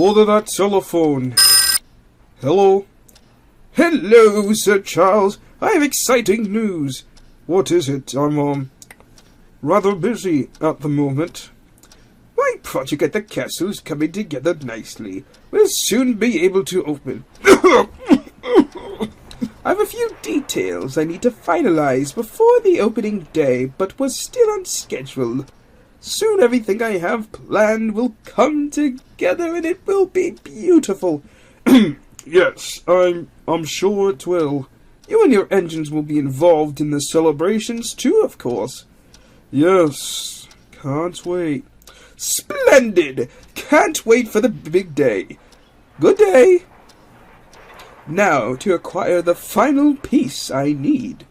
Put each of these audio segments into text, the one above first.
bother that telephone. Hello? Hello, Sir Charles. I have exciting news. What is it? I'm, rather busy at the moment. My project at the castle's coming together nicely. We'll soon be able to open. I have a few details I need to finalize before the opening day, but we're still on schedule. Soon everything I have planned will come together and it will be beautiful. Yes, I'm sure it will. You and your engines will be involved in the celebrations too, of course. Yes, can't wait. Splendid! Can't wait for the big day. Good day. Now, to acquire the final piece I need.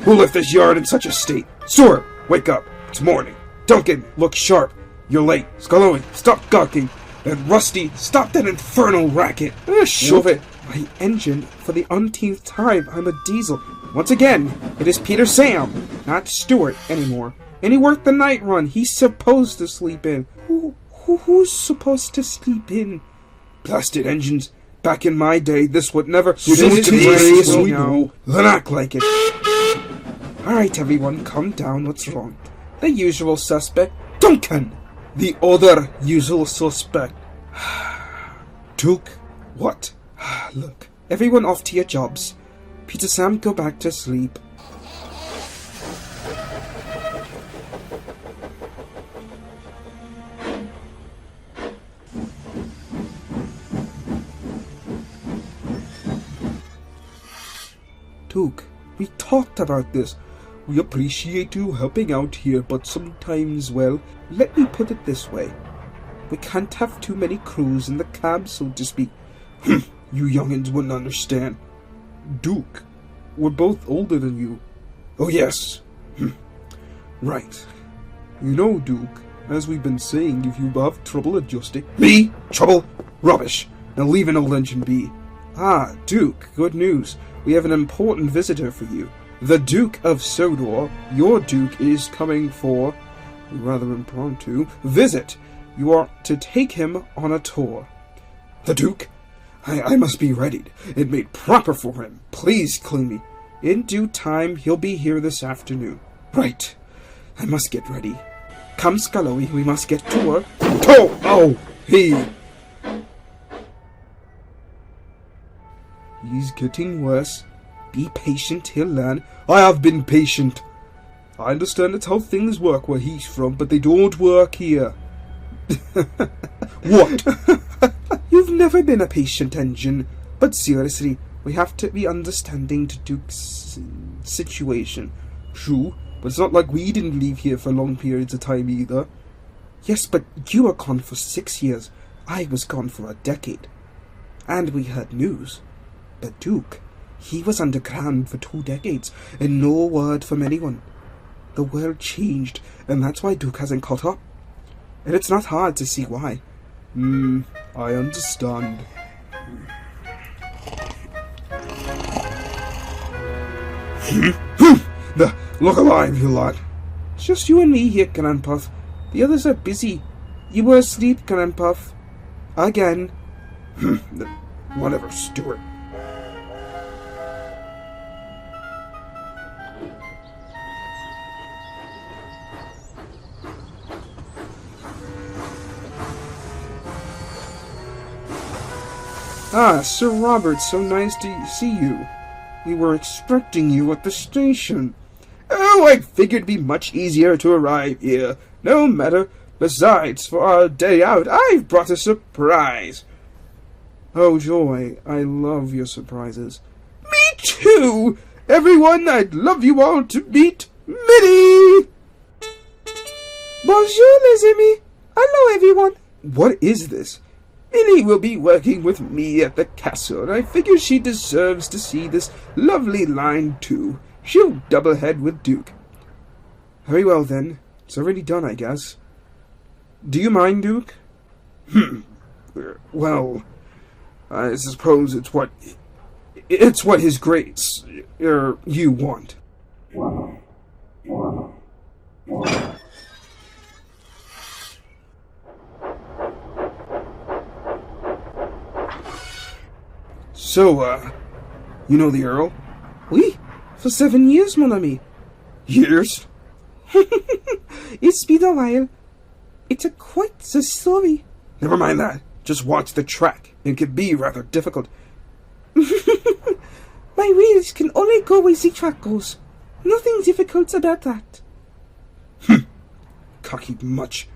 Who left this yard in such a state? Sodor, wake up. It's morning. Duncan, look sharp. You're late. Sculloey, stop gawking. And Rusty, stop that infernal racket. Shove it. My engine, for the umpteenth time, I'm a diesel. Once again, it is Peter Sam, not Stuart anymore. And he worked the night run. He's supposed to sleep in. Who's supposed to sleep in? Blasted engines. Back in my day, this would never... You didn't raise, we know. Then act like it. Alright, everyone, calm down. What's wrong? The usual suspect. Duncan! The other usual suspect. Duke? What? Look, everyone off to your jobs. Peter Sam, go back to sleep. Duke, we talked about this. We appreciate you helping out here, but sometimes, well, let me put it this way. We can't have too many crews in the cab, so to speak. You youngins wouldn't understand. Duke, we're both older than you. Oh, yes. Right. You know, Duke, as we've been saying, if you have trouble adjusting... Me? Trouble? Rubbish. Now leave an old engine be. Ah, Duke, good news. We have an important visitor for you. The Duke of Sodor, your Duke, is coming for a rather impromptu visit. You are to take him on a tour. The Duke? I must be readied. It made proper for him. Please clean me. In due time, he'll be here this afternoon. Right. I must get ready. Come, Sculloey, we must get to work. Oh, he... He's getting worse. Be patient, he'll learn. I have been patient. I understand that's how things work where he's from, but they don't work here. What? You've never been a patient engine. But seriously, we have to be understanding to Duke's situation. True, but it's not like we didn't leave here for long periods of time either. Yes, but you were gone for 6 years. I was gone for a decade. And we heard news. But Duke, he was underground for 2 decades, and no word from anyone. The world changed, and that's why Duke hasn't caught up. And it's not hard to see why. I understand. Look alive, you lot. It's just you and me here, Grandpuff. The others are busy. You were asleep, Grandpuff. Again. Whatever, Stuart. Ah, Sir Robert, so nice to see you. We were expecting you at the station. Oh, I figured it'd be much easier to arrive here. No matter. Besides, for our day out, I've brought a surprise. Oh, joy. I love your surprises. Me too! Everyone, I'd love you all to meet Millie! Bonjour, les amis. Hello, everyone. What is this? Millie will be working with me at the castle, and I figure she deserves to see this lovely line too. She'll double head with Duke. Very well, then. It's already done, I guess. Do you mind, Duke? Well, I suppose it's what His Grace, you want. So, you know the Earl? Oui, for 7 years, mon ami. Years? It's been a while. It's quite the story. Never mind that. Just watch the track. It can be rather difficult. My wheels can only go where the track goes. Nothing difficult about that. Cocky much.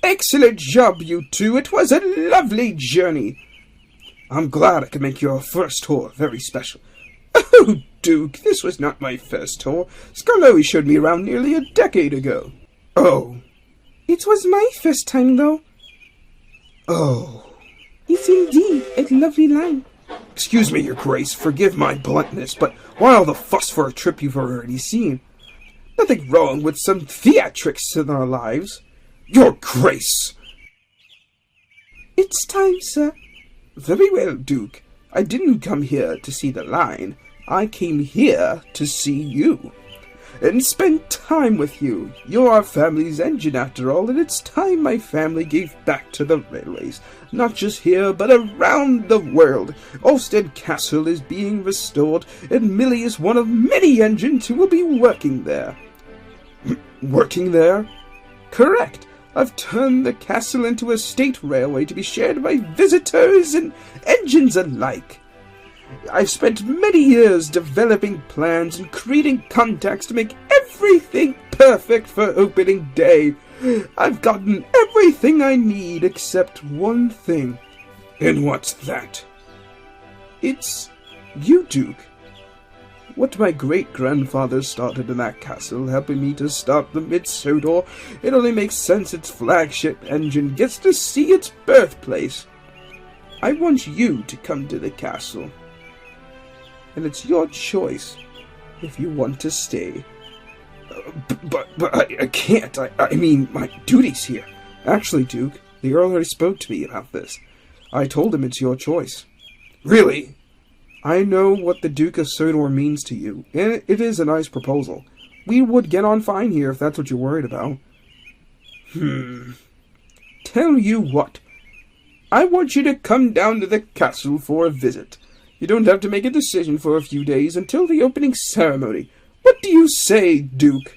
Excellent job, you two. It was a lovely journey. I'm glad I could make your first tour very special. Oh, Duke, this was not my first tour. Scarlowy showed me around nearly a decade ago. Oh. It was my first time, though. Oh. It's indeed a lovely line. Excuse me, Your Grace. Forgive my bluntness, but why all the fuss for a trip you've already seen? Nothing wrong with some theatrics in our lives. Your Grace! It's time, sir. Very well, Duke. I didn't come here to see the line. I came here to see you. And spend time with you. You're our family's engine, after all, and it's time my family gave back to the railways. Not just here, but around the world. Olstead Castle is being restored, and Millie is one of many engines who will be working there. Working there? Correct. I've turned the castle into a state railway to be shared by visitors and engines alike. I've spent many years developing plans and creating contacts to make everything perfect for opening day. I've gotten everything I need except one thing. And what's that? It's you, Duke. What my great-grandfather started in that castle, helping me to start the Sodor, it only makes sense its flagship engine gets to see its birthplace. I want you to come to the castle. And it's your choice if you want to stay. But I can't. I mean, my duty's here. Actually, Duke, the Earl already spoke to me about this. I told him it's your choice. Really? I know what the Duke of Sodor means to you, and it is a nice proposal. We would get on fine here if that's what you're worried about. Tell you what. I want you to come down to the castle for a visit. You don't have to make a decision for a few days until the opening ceremony. What do you say, Duke?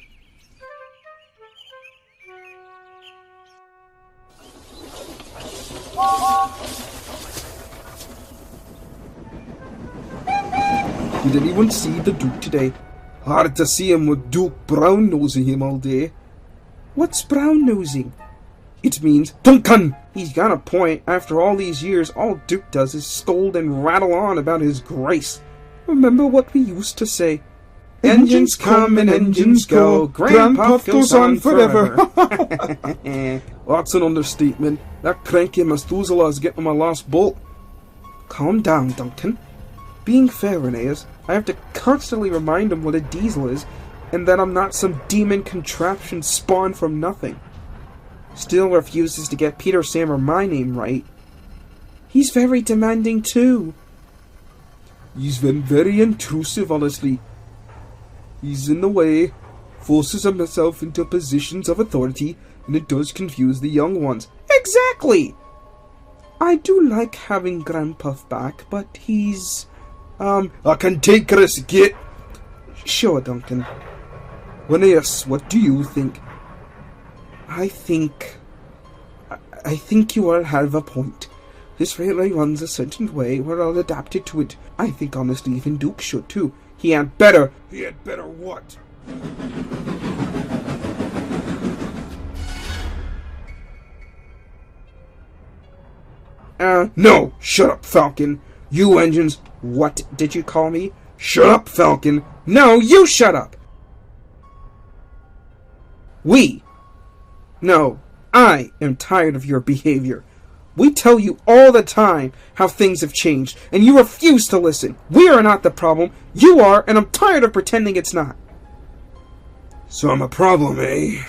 Did anyone see the Duke today? Hard to see him with Duke brown-nosing him all day. What's brown-nosing? It means Duncan! He's got a point. After all these years, all Duke does is scold and rattle on about his grace. Remember what we used to say. Engines come and engines go. Grandpa goes on forever. Well, that's an understatement. That cranky Methuselah is getting my last bolt. Calm down, Duncan. Being fair, Aeneas, I have to constantly remind him what a diesel is, and that I'm not some demon contraption spawned from nothing. Still refuses to get Peter, Sam, or my name right. He's very demanding too. He's been very intrusive, honestly. He's in the way, forces himself into positions of authority, and it does confuse the young ones. Exactly! I do like having Grandpuff back, but he's... I can take this, get... Sure, Duncan. Aeneas, what do you think? I think you all have a point. This railway runs a certain way, we're all adapted to it. I think honestly even Duke should too. He had better... He had better what? No! Shut up, Falcon! You engines... What did you call me? Shut up, Falcon! No, you shut up! We... No, I am tired of your behavior. We tell you all the time how things have changed, and you refuse to listen. We are not the problem. You are, and I'm tired of pretending it's not. So I'm a problem, eh?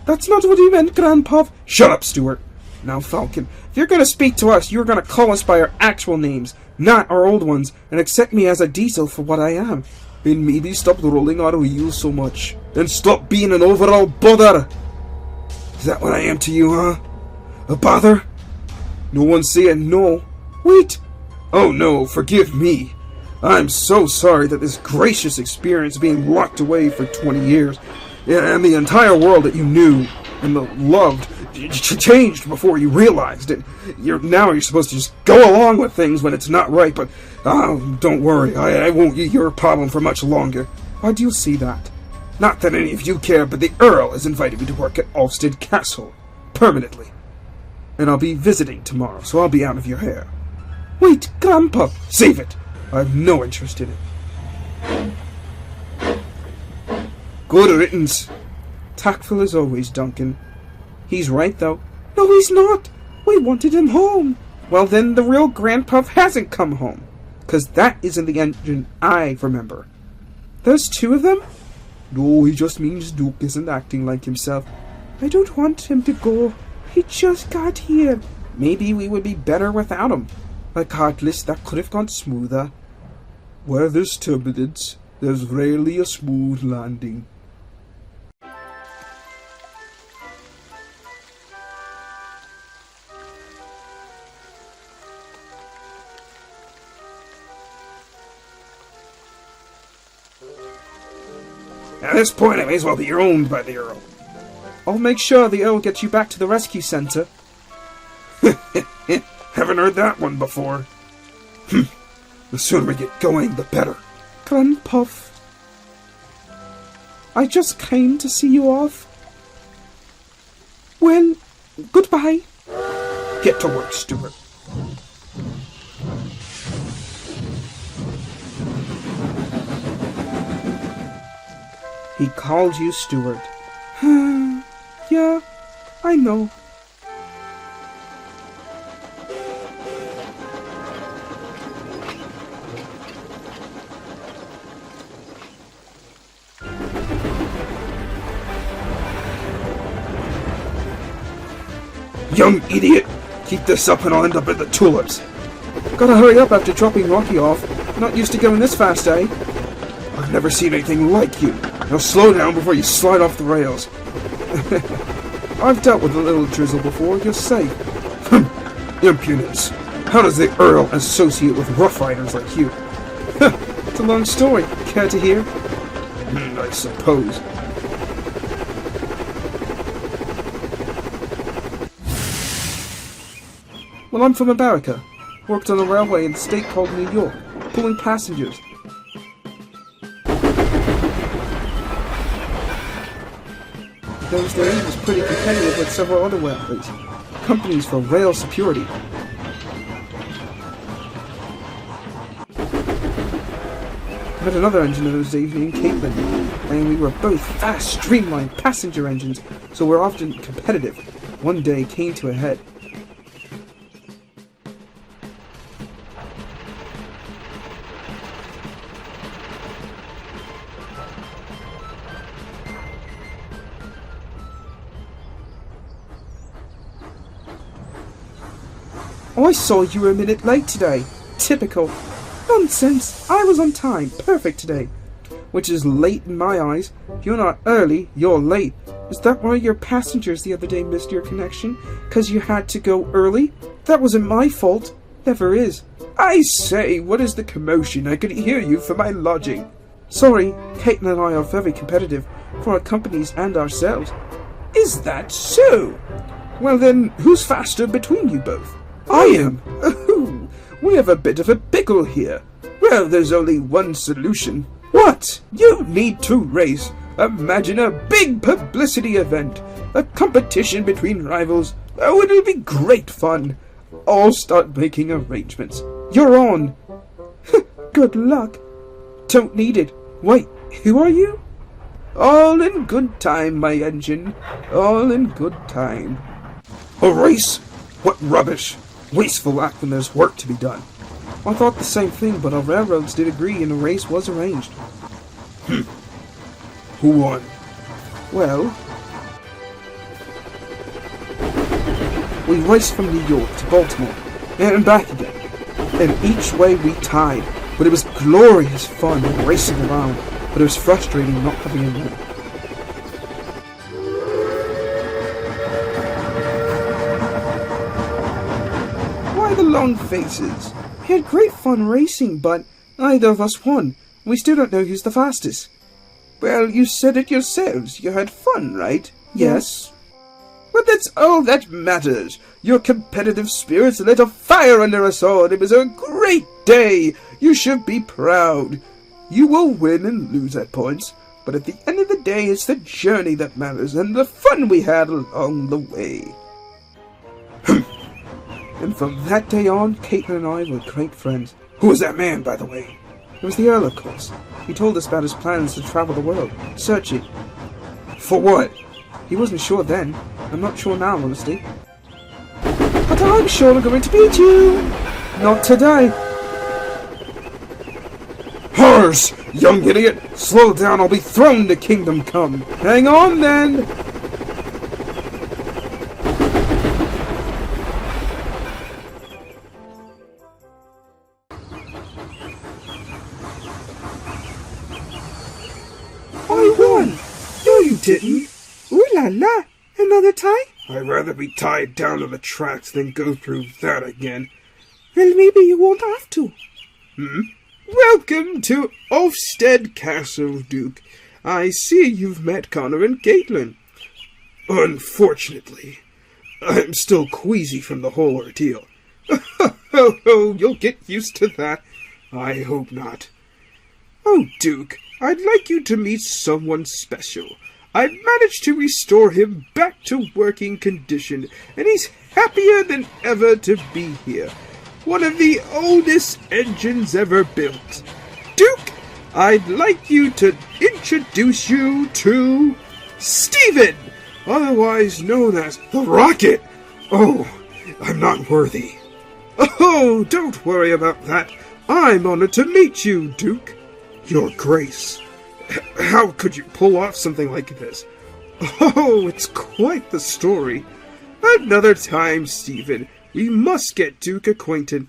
That's not what he meant, Grandpa. Shut up, Stuart. Now, Falcon, if you're going to speak to us, you're going to call us by our actual names, not our old ones, and accept me as a diesel for what I am. And maybe stop rolling our wheels so much. And stop being an overall bother. Is that what I am to you, huh? A bother? No one's saying no. Wait! Oh no, forgive me. I'm so sorry that this gracious experience being locked away for 20 years, and the entire world that you knew and loved changed before you realized it. Now you're supposed to just go along with things when it's not right, but don't worry, I won't be your problem for much longer. Why do you see that? Not that any of you care, but the Earl has invited me to work at Ulstead Castle, permanently. And I'll be visiting tomorrow, so I'll be out of your hair. Wait, Grandpa! Save it! I have no interest in it. Good riddance. Tactful as always, Duncan. He's right, though. No, he's not! We wanted him home! Well, then the real Grandpuff hasn't come home. 'Cause that isn't the engine I remember. There's two of them? No, he just means Duke isn't acting like himself. I don't want him to go. He just got here. Maybe we would be better without him. Regardless, that could have gone smoother. Where there's turbulence, there's rarely a smooth landing. At this point, I may as well be owned by the Earl. I'll make sure the Earl gets you back to the rescue center. Haven't heard that one before. The sooner we get going, the better. Grandpuff, I just came to see you off. Well, goodbye. Get to work, Stuart. He called you Stuart. Yeah, I know. Young idiot! Keep this up and I'll end up at the tulips. Gotta hurry up after dropping Rocky off. Not used to going this fast, eh? I've never seen anything like you. Now slow down before you slide off the rails. I've dealt with a little drizzle before, you're safe. Impudence. How does the Earl associate with rough riders like you? It's a long story. Care to hear? I suppose. Well, I'm from America. Worked on a railway in a state called New York, pulling passengers. Those days was pretty competitive with several other railways, companies for rail security. had another engineer those days named Caitlin, and we were both fast, streamlined passenger engines, so we're often competitive. One day came to a head. I saw you were a minute late today. Typical. Nonsense. I was on time. Perfect today. Which is late in my eyes. If you're not early, you're late. Is that why your passengers the other day missed your connection? 'Cause you had to go early? That wasn't my fault. Never is. I say, what is the commotion? I could hear you from my lodging. Sorry, Caitlin and I are very competitive for our companies and ourselves. Is that so? Well then, who's faster between you both? I am. Oh, we have a bit of a pickle here. Well, there's only one solution. What? You need to race. Imagine a big publicity event. A competition between rivals. Oh, it'll be great fun. I'll start making arrangements. You're on. Good luck. Don't need it. Wait, who are you? All in good time, my engine. All in good time. A race? What rubbish. Wasteful act when there's work to be done. I thought the same thing, but our railroads did agree and a race was arranged. Who won? Well, we raced from New York to Baltimore and back again, and each way we tied, but it was glorious fun racing around, but it was frustrating not having a winner. The long faces. We had great fun racing, but neither of us won. We still don't know who's the fastest. Well, you said it yourselves. You had fun, right? Yes. Well, that's all that matters. Your competitive spirits lit a fire under us all. It was a great day. You should be proud. You will win and lose at points, but at the end of the day, it's the journey that matters and the fun we had along the way. And from that day on, Caitlin and I were great friends. Who was that man, by the way? It was the Earl, of course. He told us about his plans to travel the world, searching. For what? He wasn't sure then. I'm not sure now, honestly. But I'm sure I'm going to beat you! Not today! Horse! Young idiot! Slow down, I'll be thrown to Kingdom Come! Hang on, then! I won! No, you didn't! Ooh la la! Another tie? I'd rather be tied down to the tracks than go through that again. Well, maybe you won't have to. Welcome to Ulfstead Castle, Duke. I see you've met Connor and Caitlin. Unfortunately, I'm still queasy from the whole ordeal. Oh, you'll get used to that. I hope not. Oh, Duke, I'd like you to meet someone special. I've managed to restore him back to working condition, and he's happier than ever to be here. One of the oldest engines ever built. Duke, I'd like you to introduce you to Stephen, otherwise known as the Rocket. Oh, I'm not worthy. Oh, don't worry about that. I'm honored to meet you, Duke. Your Grace. How could you pull off something like this? Oh, it's quite the story. Another time, Stephen. We must get Duke acquainted.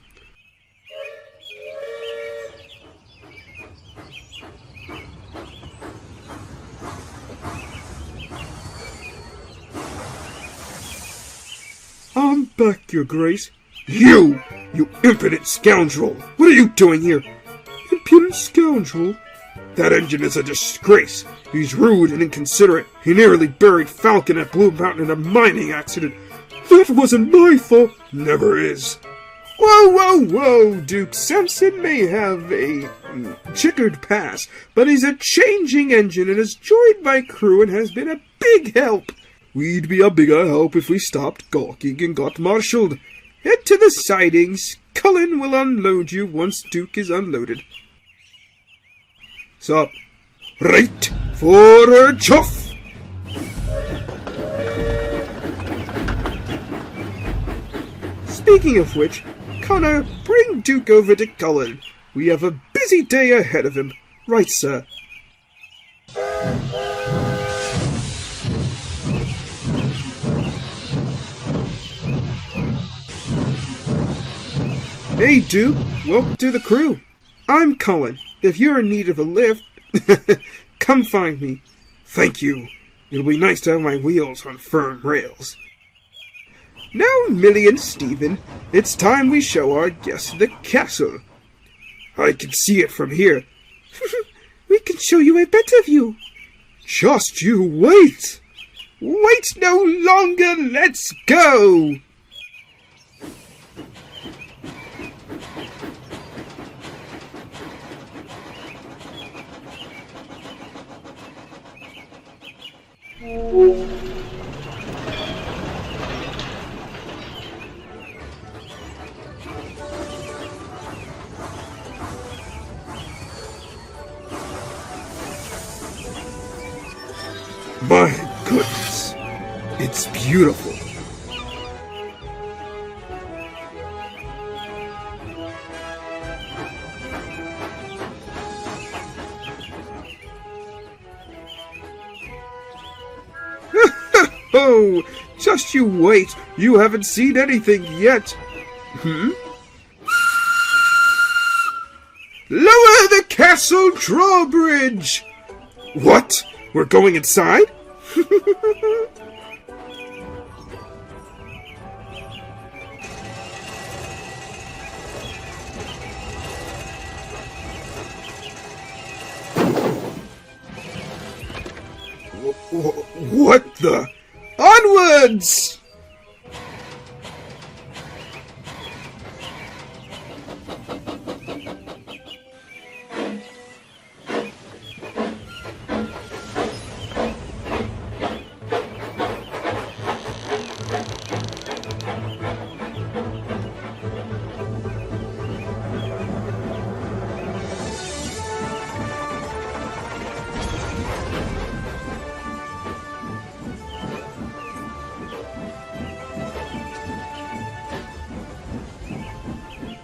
I'm back, Your Grace. You impudent scoundrel! What are you doing here? Impudent scoundrel? That engine is a disgrace. He's rude and inconsiderate. He nearly buried Falcon at Blue Mountain in a mining accident. That wasn't my fault. Never is. Whoa, Duke. Samson may have a checkered past, but he's a changing engine and has joined my crew and has been a big help. We'd be a bigger help if we stopped gawking and got marshaled. Head to the sidings. Cullen will unload you once Duke is unloaded. Sup? Right for a chuff! Speaking of which, Connor, bring Duke over to Cullen. We have a busy day ahead of him. Right, sir. Hey, Duke. Welcome to the crew. I'm Cullen. If you're in need of a lift, come find me. Thank you. It'll be nice to have my wheels on firm rails. Now, Millie and Stephen, it's time we show our guests the castle. I can see it from here. We can show you a better view. Just you wait. Wait no longer, let's go! My goodness, it's beautiful. Oh, just you wait. You haven't seen anything yet. Lower the castle drawbridge! What? We're going inside? What the? Onwards!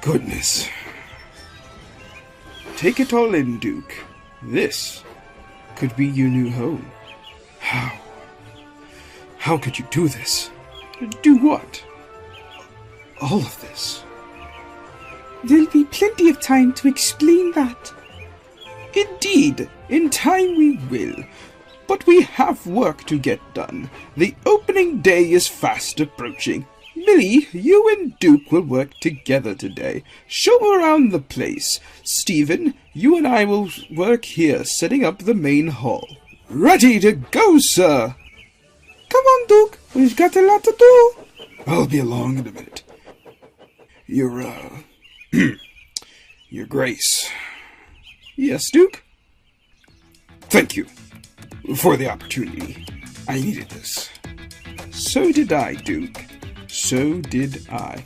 Goodness. Take it all in, Duke. This could be your new home. How? How could you do this? Do what? All of this? There'll be plenty of time to explain that. Indeed, in time we will. But we have work to get done. The opening day is fast approaching. Millie, you and Duke will work together today. Show around the place. Stephen, you and I will work here, setting up the main hall. Ready to go, sir! Come on, Duke. We've got a lot to do. I'll be along in a minute. Your Grace. Yes, Duke? Thank you for the opportunity. I needed this. So did I, Duke. So did I.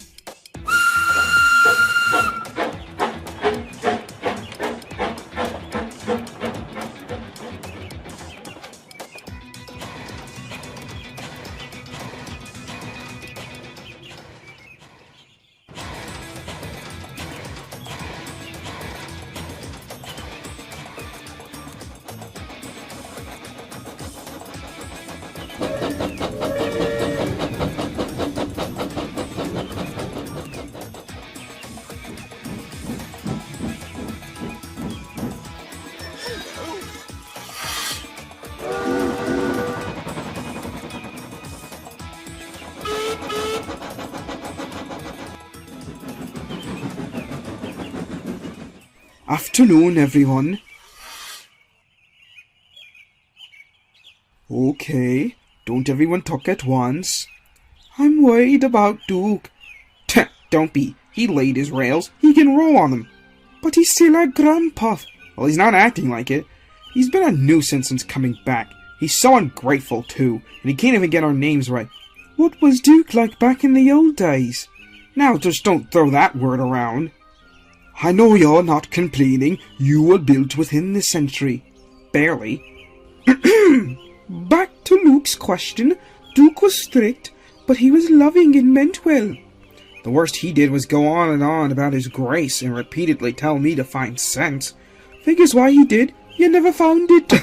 Afternoon, everyone. Okay, don't everyone talk at once. I'm worried about Duke. Don't be. He laid his rails. He can roll on them. But he's still our grandpa. Well, he's not acting like it. He's been a nuisance since coming back. He's so ungrateful, too, and he can't even get our names right. What was Duke like back in the old days? Now, just don't throw that word around. I know you're not complaining. You were built within the century. Barely. Back to Luke's question. Duke was strict, but he was loving and meant well. The worst he did was go on and on about his grace and repeatedly tell me to find sense. Figures why he did. You never found it.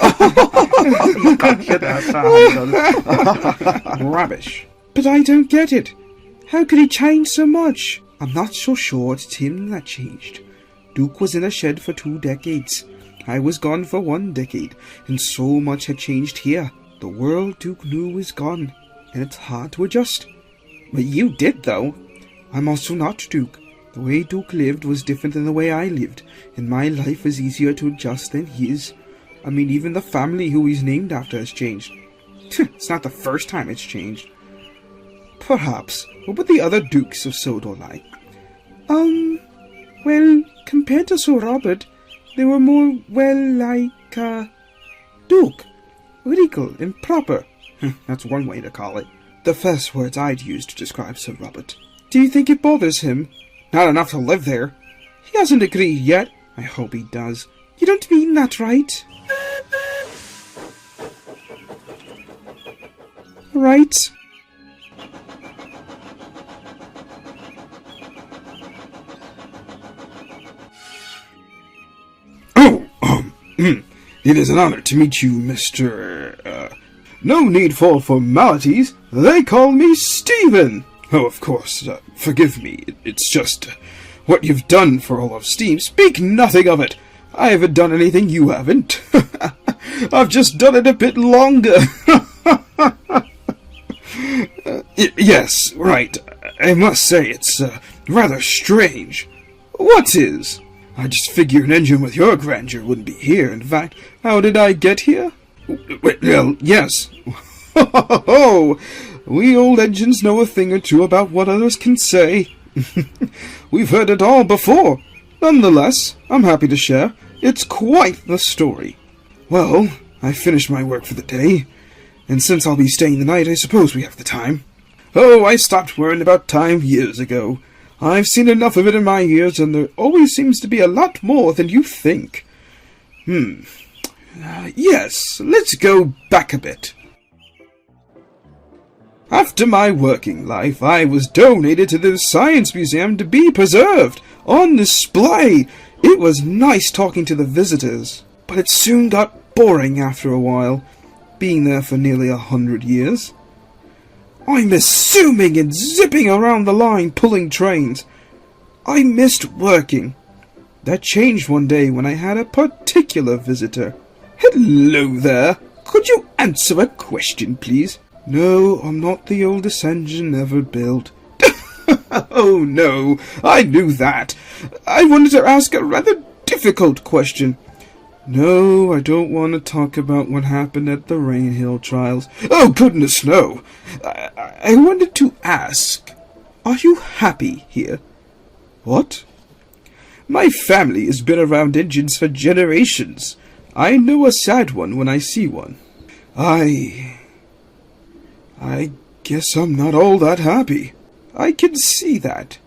Rubbish. But I don't get it. How could he change so much? I'm not so sure it's him that changed. Duke was in a shed for 2 decades. I was gone for 1 decade, and so much had changed here. The world Duke knew was gone, and it's hard to adjust. But you did, though. I'm also not Duke. The way Duke lived was different than the way I lived, and my life is easier to adjust than his. I mean, even the family who he's named after has changed. It's not the first time it's changed. Perhaps. What would the other Dukes of Sodor like? Well, compared to Sir Robert, they were more, Duke. Regal and proper. That's one way to call it. The first words I'd use to describe Sir Robert. Do you think it bothers him? Not enough to live there. He hasn't agreed yet. I hope he does. You don't mean that, right? Right. It is an honor to meet you, Mr. No need for formalities. They call me Stephen. Oh, of course. Forgive me. It's just what you've done for all of Steam. Speak nothing of it. I haven't done anything you haven't. I've just done it a bit longer. Yes, right. I must say it's rather strange. What is? I just figure an engine with your grandeur wouldn't be here. In fact, how did I get here? Well, yes. Oh, we old engines know a thing or two about what others can say. We've heard it all before. Nonetheless, I'm happy to share. It's quite the story. Well, I finished my work for the day, and since I'll be staying the night, I suppose we have the time. Oh, I stopped worrying about time years ago. I've seen enough of it in my years, and there always seems to be a lot more than you think. Yes, let's go back a bit. After my working life, I was donated to the Science Museum to be preserved, on display. It was nice talking to the visitors, but it soon got boring after a while, being there for nearly 100 years. I miss zooming and zipping around the line pulling trains. I missed working. That changed one day when I had a particular visitor. Hello there. Could you answer a question, please? No, I'm not the oldest engine ever built. Oh, no, I knew that. I wanted to ask a rather difficult question. No, I don't want to talk about what happened at the Rainhill trials. Oh, goodness, no. I wanted to ask, are you happy here? What? My family has been around engines for generations. I know a sad one when I see one. I guess I'm not all that happy. I can see that.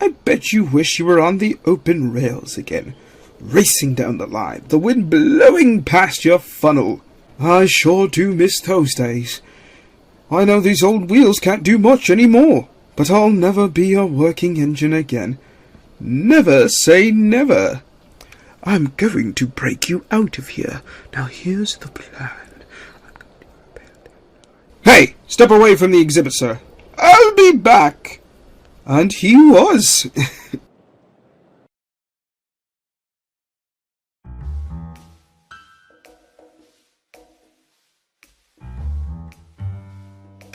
I bet you wish you were on the open rails again, racing down the line, the wind blowing past your funnel. I sure do miss those days. I know these old wheels can't do much anymore, but I'll never be a working engine again. Never say never. I'm going to break you out of here. Now here's the plan. Hey, step away from the exhibit, sir. I'll be back. And he was.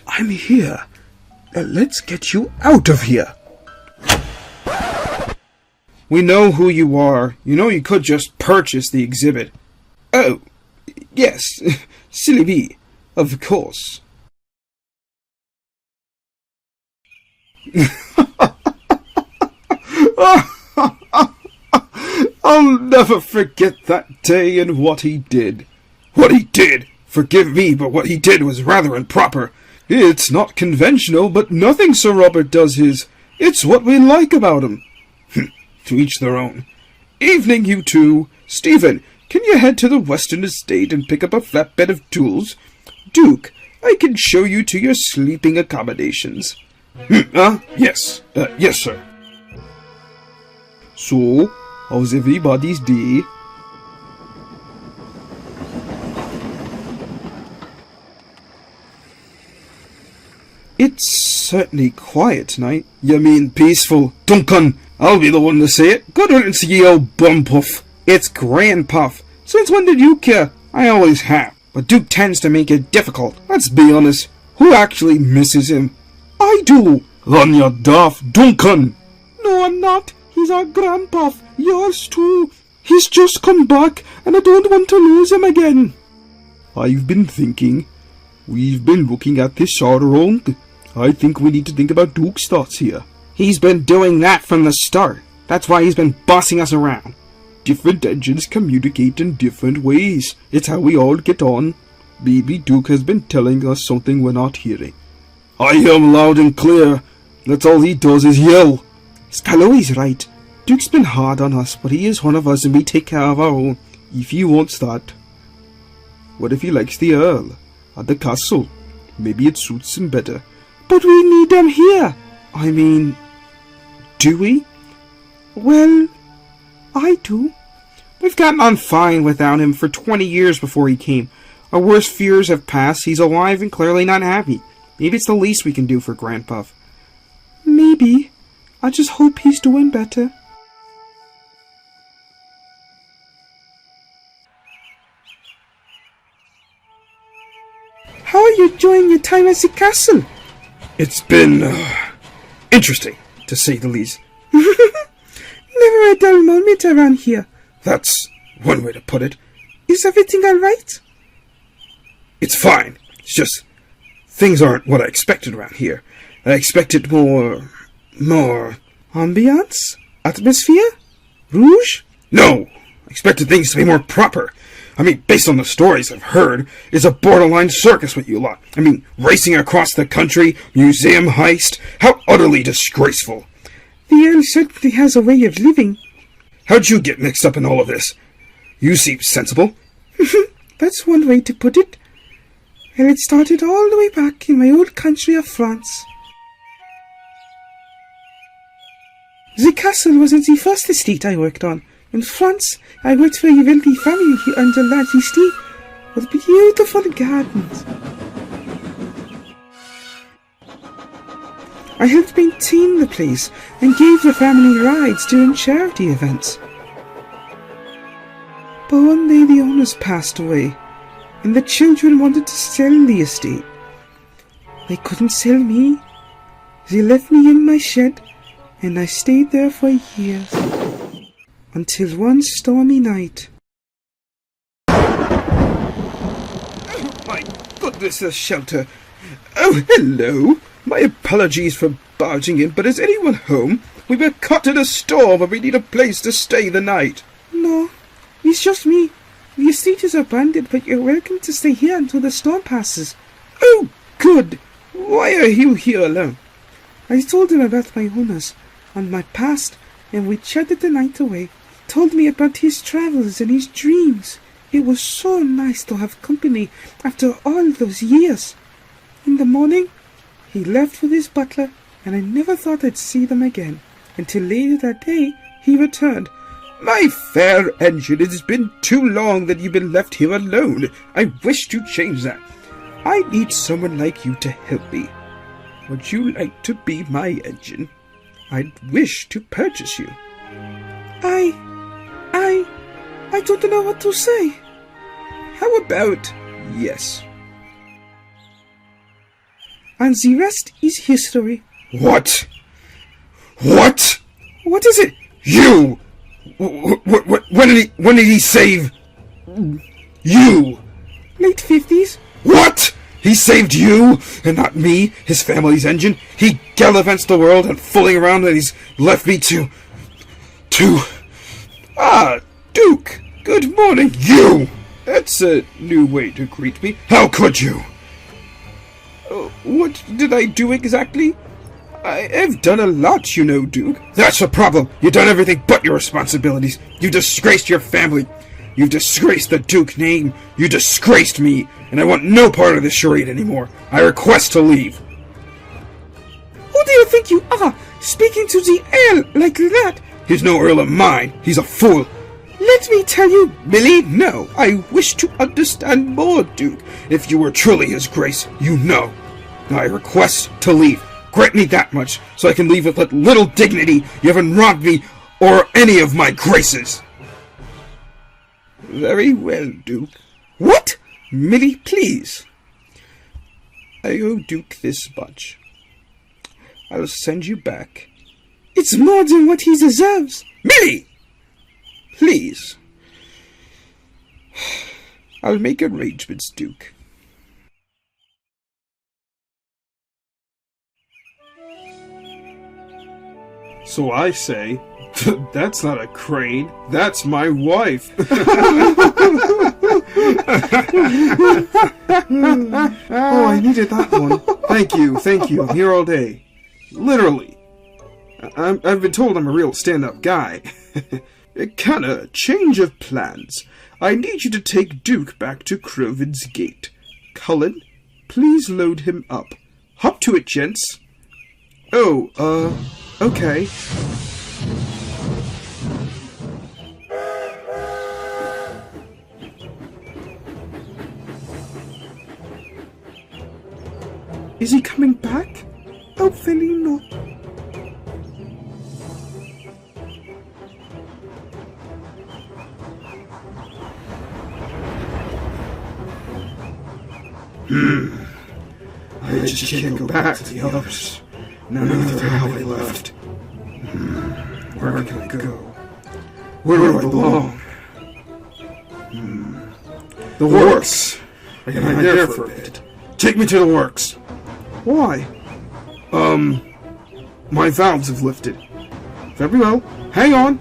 I'm here. Let's get you out of here. We know who you are. You know you could just purchase the exhibit. Oh, yes. Silly me. Of course. I'll never forget that day and what he did. What he did? Forgive me, but what he did was rather improper. It's not conventional, but nothing Sir Robert does is. It's what we like about him. To each their own. Evening, you two. Stephen, can you head to the Western Estate and pick up a flatbed of tools? Duke, I can show you to your sleeping accommodations. Yes. Yes, sir. So, how's everybody's day? It's certainly quiet tonight. You mean peaceful? Duncan, I'll be the one to say it. Good riddance, ye old bumpuff. It's Grandpuff. Since when did you care? I always have. But Duke tends to make it difficult. Let's be honest. Who actually misses him? I do. Then you're daft, Duncan. No, I'm not. He's our Grandpuff. Yours too. He's just come back, and I don't want to lose him again. I've been thinking. We've been looking at this all wrong. I think we need to think about Duke's thoughts here. He's been doing that from the start. That's why he's been bossing us around. Different engines communicate in different ways. It's how we all get on. Maybe Duke has been telling us something we're not hearing. I hear him loud and clear. That's all he does is yell. Scallo's right. Duke's been hard on us, but he is one of us and we take care of our own. If he wants that. What if he likes the Earl? At the castle? Maybe it suits him better. But we need him here. I mean, do we? Well, I do. We've gotten on fine without him for 20 years before he came. Our worst fears have passed. He's alive and clearly not happy. Maybe it's the least we can do for Grandpuff. Maybe. I just hope he's doing better. How are you enjoying your time at the castle? It's been interesting, to say the least. Never a dull moment around here. That's one way to put it. Is everything alright? It's fine. It's just things aren't what I expected around here. I expected more... Ambiance? Atmosphere? Rouge? No! I expected things to be more proper. I mean, based on the stories I've heard, it's a borderline circus with you lot. I mean, racing across the country, museum heist. How utterly disgraceful. The Earl certainly has a way of living. How'd you get mixed up in all of this? You seem sensible. That's one way to put it. And it started all the way back in my old country of France. The castle was in the first estate I worked on. In France, I worked for a wealthy family under La Majesté with beautiful gardens. I helped maintain the place and gave the family rides during charity events. But one day the owners passed away, and the children wanted to sell the estate. They couldn't sell me. They left me in my shed, and I stayed there for years. Until one stormy night. Oh my goodness, a shelter. Oh, hello. My apologies for barging in, but is anyone home? We were caught in a storm and we need a place to stay the night. No, it's just me. The estate is abandoned, but you're welcome to stay here until the storm passes. Oh, good. Why are you here alone? I told him about my owners and my past, and we chatted the night away. Told me about his travels and his dreams. It was so nice to have company after all those years. In the morning, he left with his butler, and I never thought I'd see them again. Until later that day, he returned. My fair engine, it has been too long that you've been left here alone. I wish to change that. I need someone like you to help me. Would you like to be my engine? I'd wish to purchase you. I don't know what to say. How about yes? And the rest is history. What? What? What is it? You! When did he save... you? Late 50s. What? He saved you, and not me, his family's engine? He gallivants the world and fooling around, and he's left me to... Ah, Duke, good morning. You! That's a new way to greet me. How could you? What did I do exactly? I've done a lot, you know, Duke. That's the problem. You've done everything but your responsibilities. You disgraced your family. You've disgraced the Duke name. You disgraced me, and I want no part of this charade anymore. I request to leave. Who do you think you are, speaking to the Earl like that? He's no Earl of mine. He's a fool. Let me tell you, Millie, no. I wish to understand more, Duke. If you were truly his grace, you know. I request to leave. Grant me that much, so I can leave with little dignity. You haven't robbed me or any of my graces. Very well, Duke. What? Millie, please. I owe Duke this much. I'll send you back. It's more than what he deserves. Millie! Please. I'll make arrangements, Duke. So I say, that's not a crane, that's my wife. Oh, I needed that one. Thank you. I'm here all day. Literally. I've been told I'm a real stand-up guy. Kinda change of plans. I need you to take Duke back to Crovin's Gate. Cullen, please load him up. Hop to it, gents. Oh, okay. Is he coming back? Hopefully not. I just can't go back to the others. None of how they left. Where can I go? Where do I belong? The works. I can hide there for a bit. Take me to the works. Why? My valves have lifted. Very well. Hang on.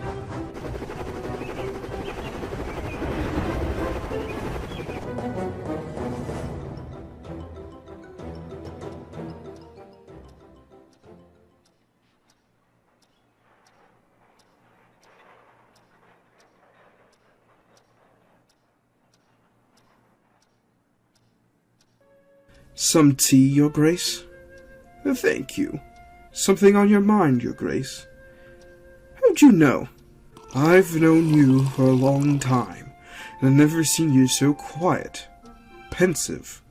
Some tea, Your Grace? Thank you. Something on your mind, Your Grace? How'd you know? I've known you for a long time, and I've never seen you so quiet, pensive,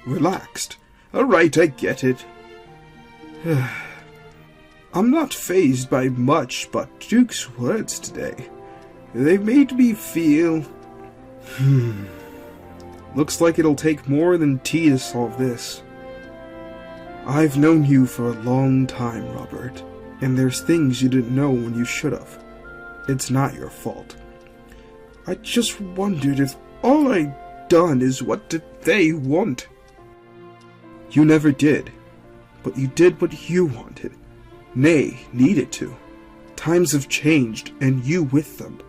relaxed. All right, I get it. I'm not fazed by much but Duke's words today. They made me feel... Looks like it'll take more than tea to solve this. I've known you for a long time, Robert, and there's things you didn't know when you should have. It's not your fault. I just wondered if all I'd done is what did they want. You never did, but you did what you wanted. Nay, needed to. Times have changed, and you with them.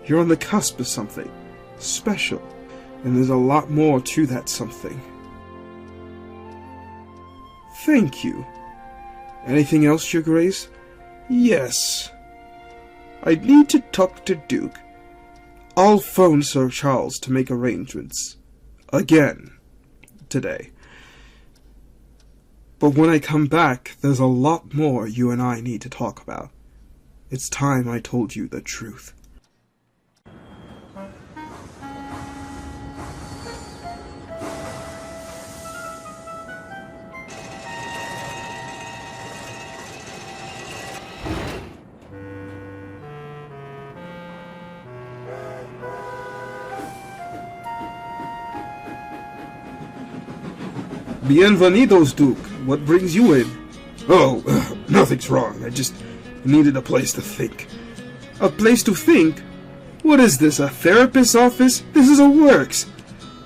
You're on the cusp of something special. And there's a lot more to that something. Thank you. Anything else, Your Grace? Yes. I need to talk to Duke. I'll phone Sir Charles to make arrangements. Again. Today. But when I come back, there's a lot more you and I need to talk about. It's time I told you the truth. Bienvenidos, Duke. What brings you in? Oh, nothing's wrong. I just needed a place to think. A place to think? What is this, a therapist's office? This is a works.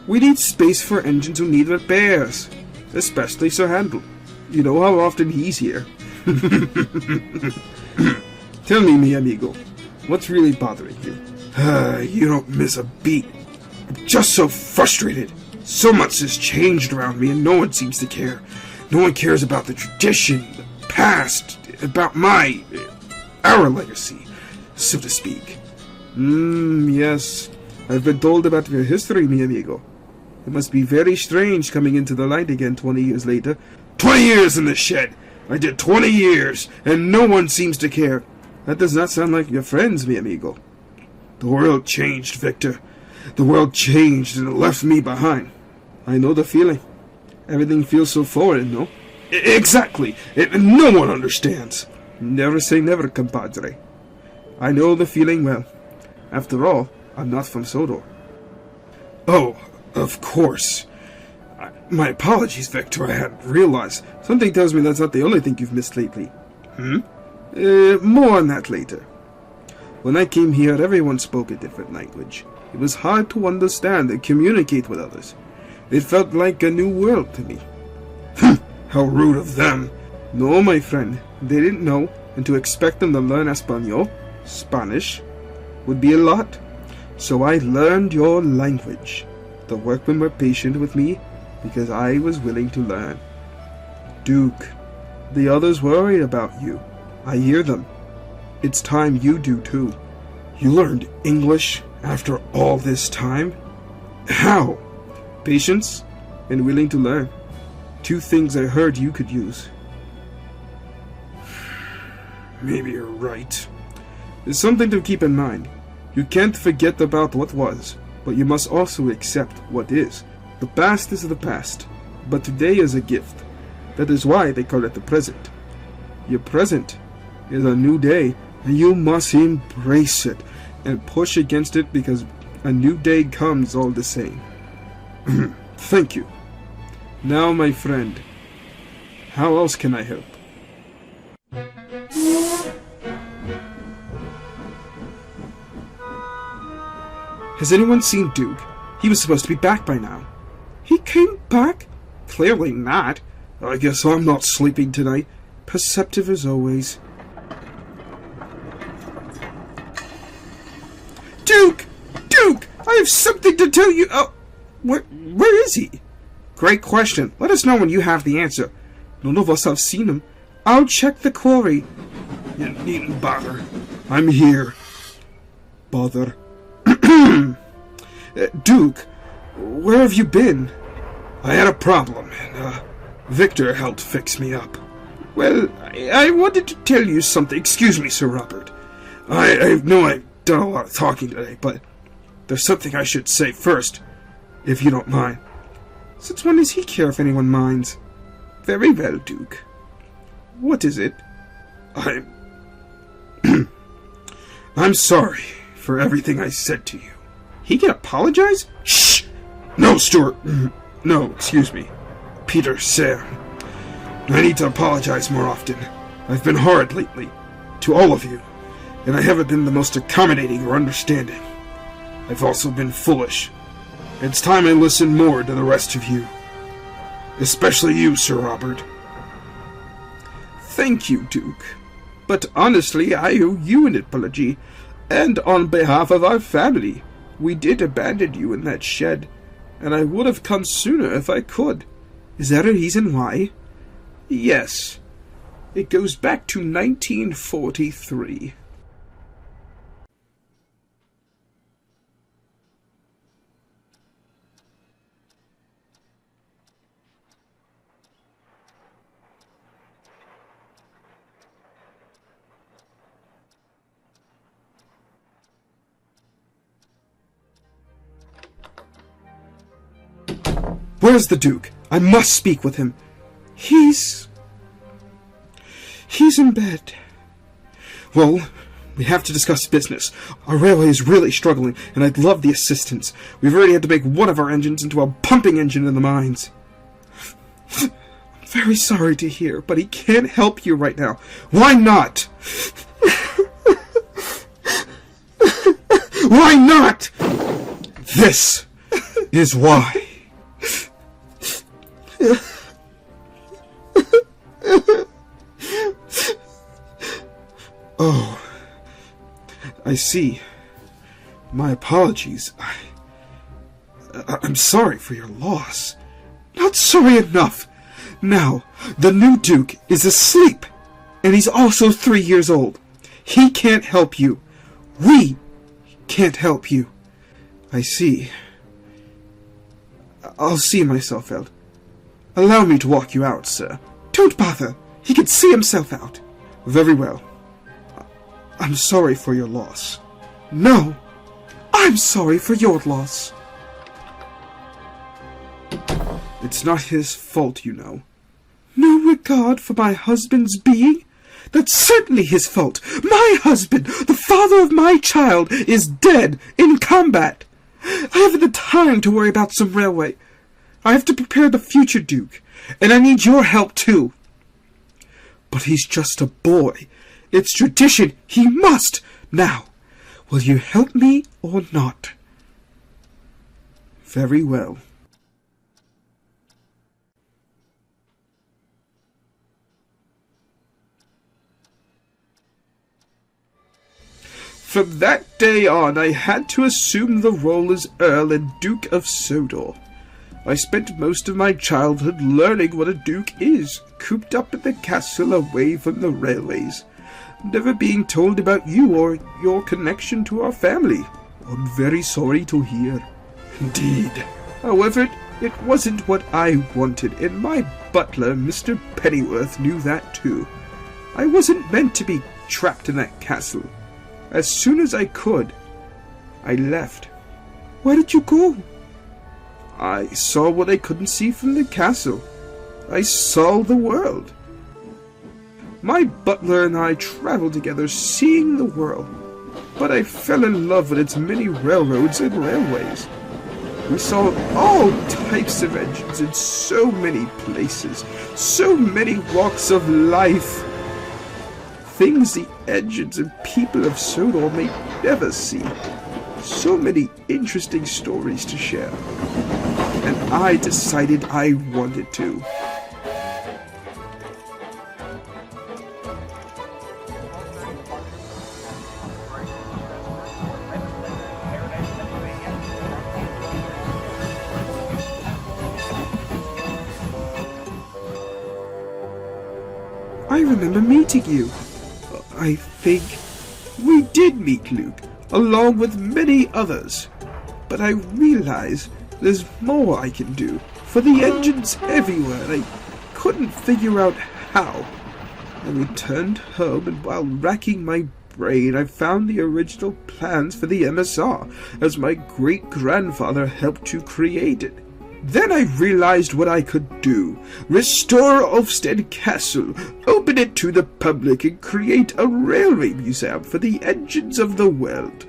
We need space for engines who need repairs. Especially Sir Handel. You know how often he's here. Tell me, mi amigo, what's really bothering you? You don't miss a beat. I'm just so frustrated. So much has changed around me and no one seems to care. No one cares about the tradition, the past, about our legacy, so to speak. Yes. I've been told about your history, mi amigo. It must be very strange coming into the light again 20 years later. 20 years in the shed! I did 20 years, and no one seems to care. That does not sound like your friends, mi amigo. The world changed, Victor. The world changed, and it left me behind. I know the feeling. Everything feels so foreign, no? Exactly! No one understands. Never say never, compadre. I know the feeling well. After all, I'm not from Sodor. Oh, of course. My apologies, Victor. I hadn't realized. Something tells me that's not the only thing you've missed lately. More on that later. When I came here, everyone spoke a different language. It was hard to understand and communicate with others. It felt like a new world to me. How rude of them. No, my friend. They didn't know, and to expect them to learn Espanol, Spanish, would be a lot. So I learned your language. The workmen were patient with me because I was willing to learn. Duke, the others worried about you. I hear them. It's time you do too. You learned English after all this time? How? Patience and willing to learn. Two things I heard you could use. Maybe you're right. There's something to keep in mind. You can't forget about what was, but you must also accept what is. The past is the past, but today is a gift. That is why they call it the present. Your present is a new day, and you must embrace it and push against it because a new day comes all the same. Thank you. Now, my friend, how else can I help? Has anyone seen Duke? He was supposed to be back by now. He came back? Clearly not. I guess I'm not sleeping tonight. Perceptive as always. Duke! Duke! I have something to tell you! Oh, where is he? Great question. Let us know when you have the answer. None of us have seen him. I'll check the quarry. You needn't bother. I'm here. Bother. Duke, where have you been? I had a problem, and Victor helped fix me up. Well, I wanted to tell you something. Excuse me, Sir Robert. I know I've done a lot of talking today, but there's something I should say first, if you don't mind. Since when does he care if anyone minds? Very well, Duke. What is it? I'm sorry for everything I said to you. He can apologize? Shh! No, Stuart. No, excuse me. Peter, Sam. I need to apologize more often. I've been hard lately. To all of you. And I haven't been the most accommodating or understanding. I've also been foolish. It's time I listen more to the rest of you. Especially you, Sir Robert. Thank you, Duke. But honestly, I owe you an apology. And on behalf of our family, we did abandon you in that shed. And I would have come sooner if I could. Is there a reason why? Yes. It goes back to 1943. Where's the Duke? I must speak with him. He's in bed. Well, we have to discuss business. Our railway is really struggling, and I'd love the assistance. We've already had to make one of our engines into a pumping engine in the mines. I'm very sorry to hear, but he can't help you right now. Why not? Why not? This is why. Oh, I see. My apologies. I'm sorry for your loss. Not sorry enough. Now, the new Duke is asleep. And he's also 3 years old. He can't help you. We can't help you. I see. I'll see myself out. Allow me to walk you out, sir. Don't bother. He can see himself out. Very well. I'm sorry for your loss. No, I'm sorry for your loss. It's not his fault, you know. No regard for my husband's being? That's certainly his fault. My husband, the father of my child, is dead in combat. I haven't the time to worry about some railway. I have to prepare the future Duke, and I need your help too. But he's just a boy. It's tradition. He must. Now, will you help me or not? Very well. From that day on, I had to assume the role as Earl and Duke of Sodor. I spent most of my childhood learning what a duke is, cooped up in the castle away from the railways, never being told about you or your connection to our family. I'm very sorry to hear. Indeed. However, it wasn't what I wanted, and my butler, Mr. Pennyworth, knew that too. I wasn't meant to be trapped in that castle. As soon as I could, I left. Where did you go? I saw what I couldn't see from the castle. I saw the world. My butler and I traveled together, seeing the world, but I fell in love with its many railroads and railways. We saw all types of engines in so many places, so many walks of life. Things the engines and people of Sodor may never see. So many interesting stories to share. And I decided I wanted to. I remember meeting you. I think we did meet Luke, along with many others. But I realize there's more I can do, for the engine's everywhere, and I couldn't figure out how. I returned home, and while racking my brain, I found the original plans for the MSR, as my great-grandfather helped to create it. Then I realized what I could do. Restore Ulfstead Castle, open it to the public, and create a railway museum for the engines of the world.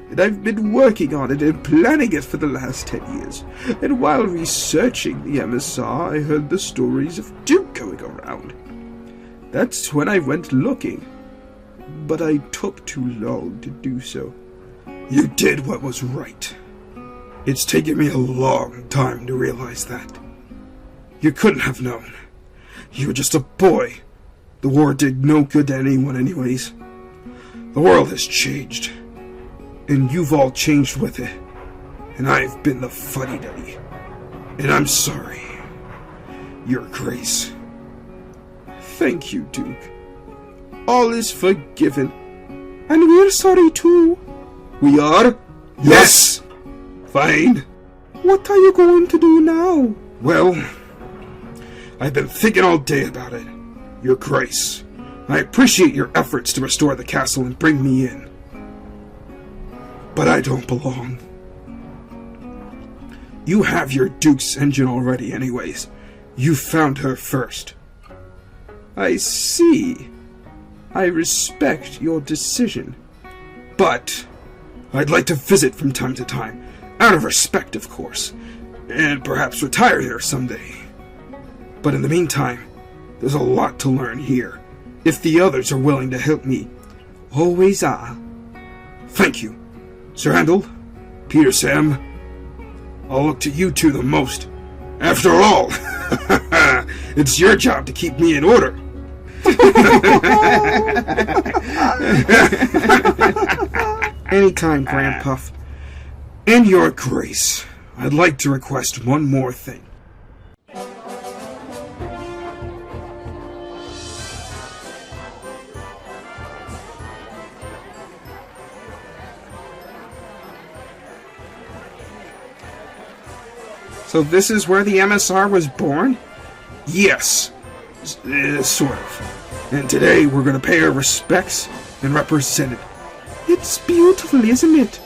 And I've been working on it and planning it for the last 10 years. And while researching the MSR, I heard the stories of Duke going around. That's when I went looking. But I took too long to do so. You did what was right. It's taken me a long time to realize that. You couldn't have known. You were just a boy. The war did no good to anyone anyways. The world has changed. And you've all changed with it. And I've been the fuddy-duddy. And I'm sorry. Your Grace. Thank you, Duke. All is forgiven. And we're sorry too. We are? Yes! Fine. What are you going to do now? Well, I've been thinking all day about it. Your Grace, I appreciate your efforts to restore the castle and bring me in. But I don't belong. You have your Duke's engine already anyways. You found her first. I see. I respect your decision. But I'd like to visit from time to time. Out of respect, of course, and perhaps retire here someday. But in the meantime, there's a lot to learn here, if the others are willing to help me. Always are. Thank you, Sir Handel, Peter Sam. I'll look to you two the most. After all, it's your job to keep me in order. Anytime, Grandpuff. And Your Grace, I'd like to request one more thing. So this is where the MSR was born? Yes, sort of. And today we're going to pay our respects and represent it. It's beautiful, isn't it?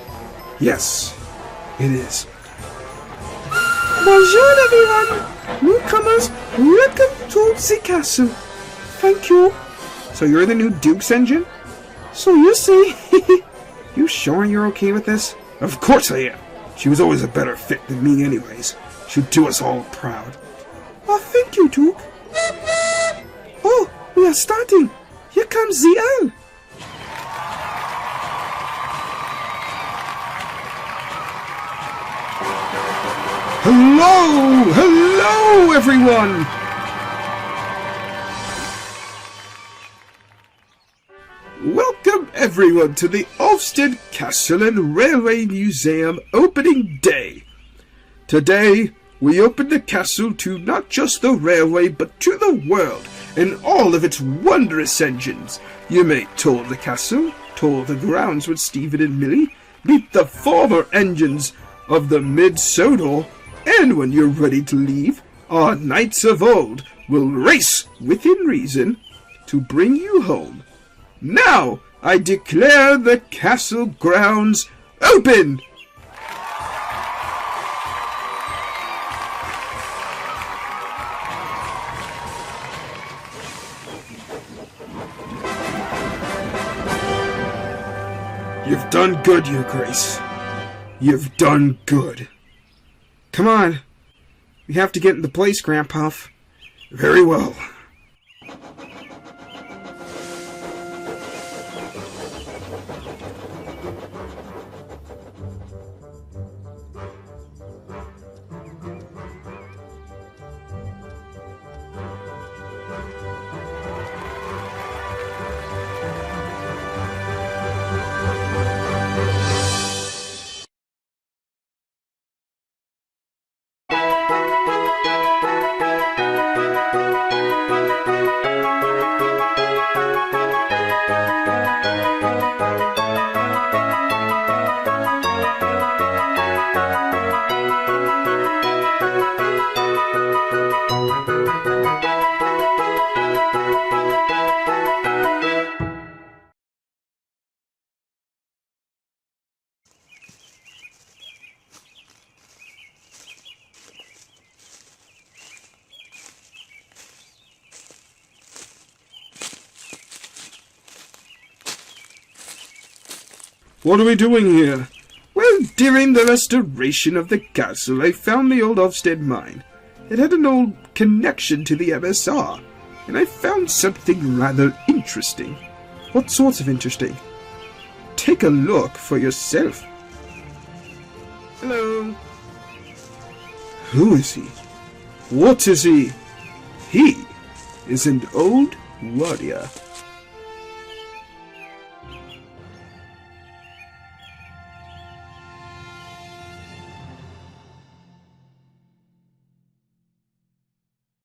Yes, it is. Bonjour, everyone. Newcomers, welcome to the castle. Thank you. So you're the new Duke's engine? So you see. You sure you're okay with this? Of course I am. She was always a better fit than me anyways. She'd do us all proud. Oh, thank you, Duke. Oh, we are starting. Here comes the Earl. Hello! Hello, everyone! Welcome, everyone, to the Ulfstead Castle and Railway Museum opening day. Today, we open the castle to not just the railway, but to the world and all of its wondrous engines. You may tour the castle, tour the grounds with Stephen and Millie, meet the former engines of the mid-Sodor, and when you're ready to leave, our knights of old will race within reason to bring you home. Now, I declare the castle grounds open! You've done good, Your Grace. You've done good. Come on. We have to get into place, Grandpa. Very well. What are we doing here? Well, during the restoration of the castle, I found the old Ulfstead mine. It had an old connection to the MSR, and I found something rather interesting. What sorts of interesting? Take a look for yourself. Hello. Who is he? What is he? He is an old warrior.